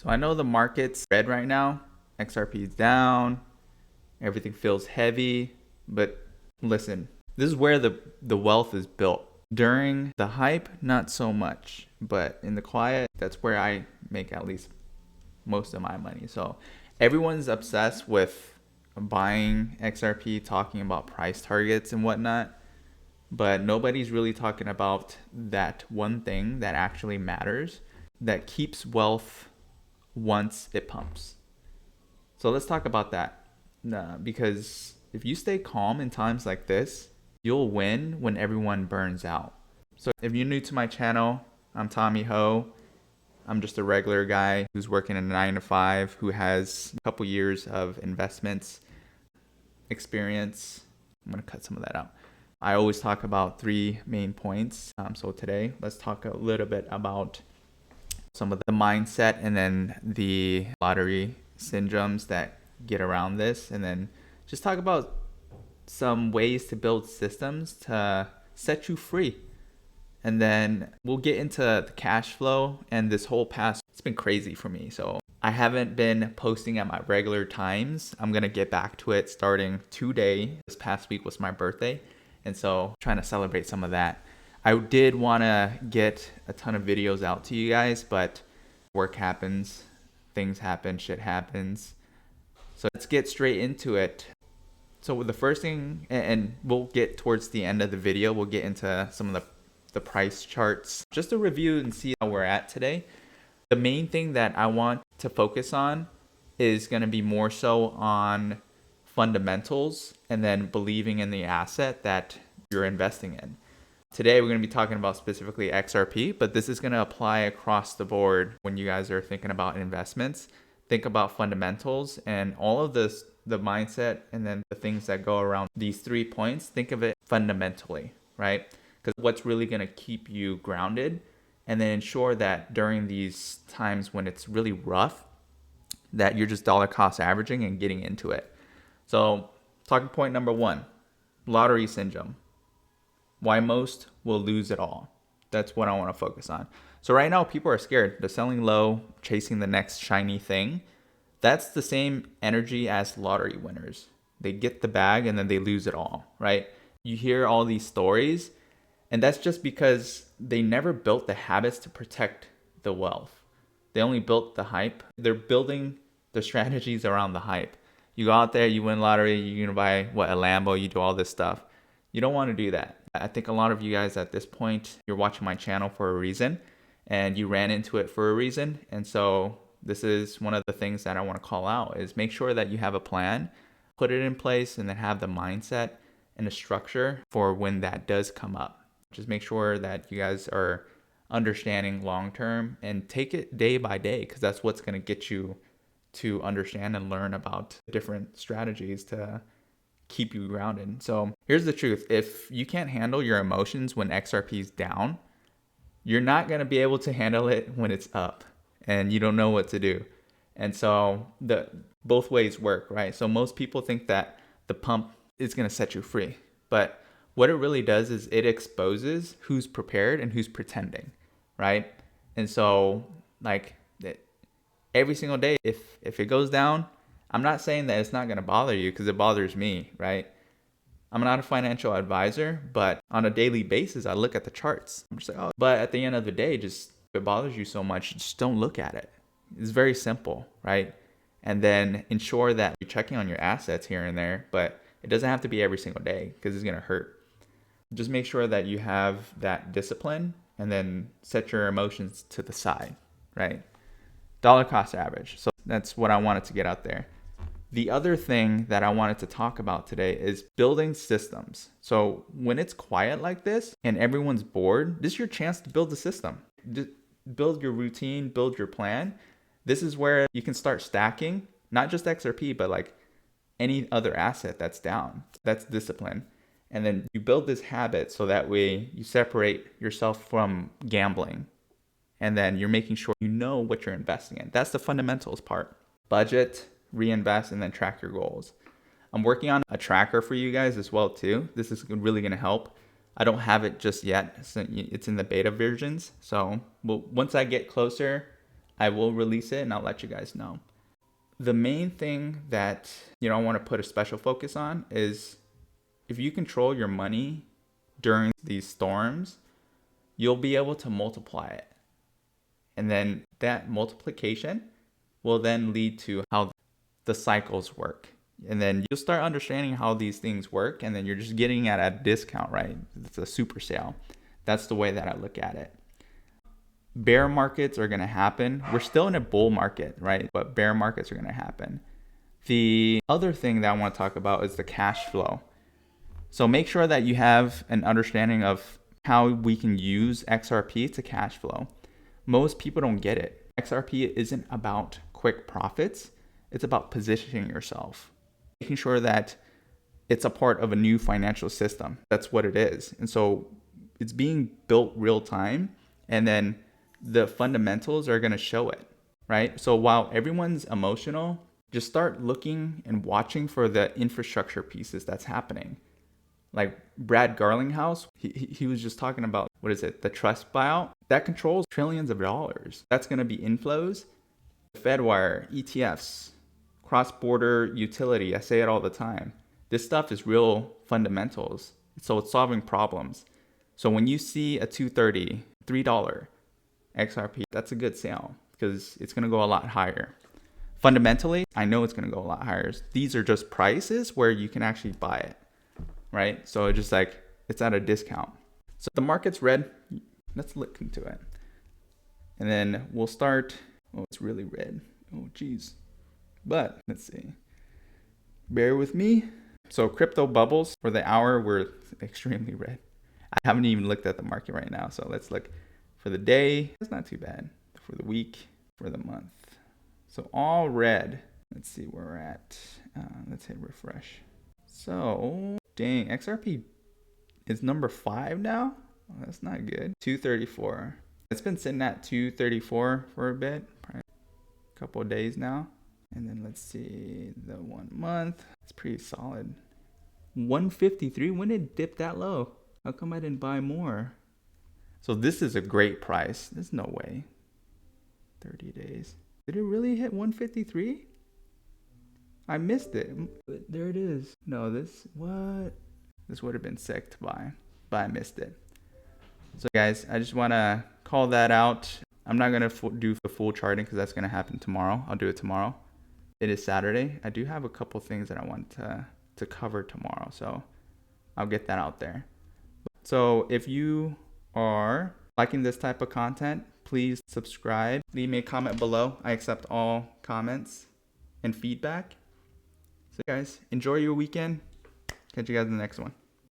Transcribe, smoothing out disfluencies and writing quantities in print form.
So I know the market's red right now. XRP is down. Everything feels heavy. But listen, this is where the wealth is built. During the hype, not so much. But in the quiet, that's where I make at least most of my money. So everyone's obsessed with buying XRP, talking about price targets and whatnot. But nobody's really talking about that one thing that actually matters, that keeps wealth once it pumps. So let's talk about that. Because if you stay calm in times like this, you'll win when everyone burns out. So if you're new to my channel, I'm Tommy Ho. I'm just a regular guy who's working a 9 to 5, who has a couple years of investments experience. I'm going to cut some of that out. I always talk about 3 main points. So today, let's talk a little bit about some of the mindset and then the lottery syndromes that get around this, and then just talk about some ways to build systems to set you free. And then we'll get into the cash flow. And this whole past, it's been crazy for me. So I haven't been posting at my regular times. I'm going to get back to it starting today. This past week was my birthday. And so trying to celebrate some of that. I did want to get a ton of videos out to you guys, but work happens, things happen, shit happens. So let's get straight into it. So the first thing, and we'll get towards the end of the video, we'll get into some of the price charts, just to review and see how we're at today. The main thing that I want to focus on is going to be more so on fundamentals and then believing in the asset that you're investing in. Today, we're going to be talking about specifically XRP, but this is going to apply across the board when you guys are thinking about investments. Think about fundamentals and all of this, the mindset, and then the things that go around these 3 points. Think of it fundamentally, right? Because what's really going to keep you grounded, and then ensure that during these times when it's really rough, that you're just dollar cost averaging and getting into it. So talking point number 1, lottery syndrome. Why most will lose it all. That's what I want to focus on. So right now, people are scared. They're selling low, chasing the next shiny thing. That's the same energy as lottery winners. They get the bag and then they lose it all, right? You hear all these stories, and that's just because they never built the habits to protect the wealth. They only built the hype. They're building their strategies around the hype. You go out there, you win lottery, you're gonna buy a Lambo, you do all this stuff. You don't want to do that. I think a lot of you guys at this point, you're watching my channel for a reason, and you ran into it for a reason. And so this is one of the things that I want to call out, is make sure that you have a plan, put it in place, and then have the mindset and a structure for when that does come up. Just make sure that you guys are understanding long term and take it day by day, because that's what's going to get you to understand and learn about different strategies to keep you grounded. So here's the truth. If you can't handle your emotions when XRP is down, you're not going to be able to handle it when it's up and you don't know what to do. And so both ways work, right? So most people think that the pump is going to set you free, but what it really does is it exposes who's prepared and who's pretending, right? And so like every single day, if it goes down, I'm not saying that it's not going to bother you, because it bothers me, right? I'm not a financial advisor, but on a daily basis, I look at the charts. I'm just like, oh, but at the end of the day, just if it bothers you so much, just don't look at it. It's very simple, right? And then ensure that you're checking on your assets here and there, but it doesn't have to be every single day, because it's going to hurt. Just make sure that you have that discipline, and then set your emotions to the side, right? Dollar cost average. So that's what I wanted to get out there. The other thing that I wanted to talk about today is building systems. So when it's quiet like this and everyone's bored, this is your chance to build the system. Build your routine, build your plan. This is where you can start stacking, not just XRP, but like any other asset that's down. That's discipline. And then you build this habit so that way you separate yourself from gambling. And then you're making sure you know what you're investing in. That's the fundamentals part. Budget, reinvest, and then track your goals. I'm working on a tracker for you guys as well too. This is really going to help. I don't have it just yet. It's in the beta versions. So once I get closer, I will release it and I'll let you guys know. The main thing that I want to put a special focus on is if you control your money during these storms, you'll be able to multiply it. And then that multiplication will then lead to how the cycles work. And then you'll start understanding how these things work, and then you're just getting it at a discount, right? It's a super sale. That's the way that I look at it. Bear markets are going to happen. We're still in a bull market, right? But bear markets are going to happen. The other thing that I want to talk about is the cash flow. So make sure that you have an understanding of how we can use XRP to cash flow. Most people don't get it. XRP isn't about quick profits. It's about positioning yourself, making sure that it's a part of a new financial system. That's what it is. And so it's being built real time, and then the fundamentals are going to show it, right? So while everyone's emotional, just start looking and watching for the infrastructure pieces that's happening. Like Brad Garlinghouse, he was just talking about, what is it? The trust buyout that controls trillions of dollars. That's going to be inflows. Fedwire, ETFs, cross-border utility. I say it all the time. This stuff is real fundamentals. So it's solving problems. So when you see a $2.30, $3 XRP, that's a good sale because it's going to go a lot higher. Fundamentally, I know it's going to go a lot higher. These are just prices where you can actually buy it, right? So it's just like, it's at a discount. So the market's red. Let's look into it. And then we'll start. Oh, it's really red. Oh, geez. But let's see. Bear with me. So crypto bubbles for the hour were extremely red. I haven't even looked at the market right now. So let's look for the day. It's not too bad. For the week, for the month. So all red. Let's see where we're at. Let's hit refresh. So, dang, XRP is number 5 now. Oh, that's not good. 234. It's been sitting at 234 for a bit, probably a couple of days now. And then let's see the 1 month. It's pretty solid. 153. When did it dip that low? How come I didn't buy more? So this is a great price. There's no way. 30 days. Did it really hit 153? I missed it. There it is. No, what? This would have been sick to buy, but I missed it. So guys, I just want to call that out. I'm not going to do the full charting because that's going to happen tomorrow. I'll do it tomorrow. It is Saturday. I do have a couple things that I want to cover tomorrow, so I'll get that out there. So if you are liking this type of content, please subscribe. Leave me a comment below. I accept all comments and feedback. So guys, enjoy your weekend. Catch you guys in the next one.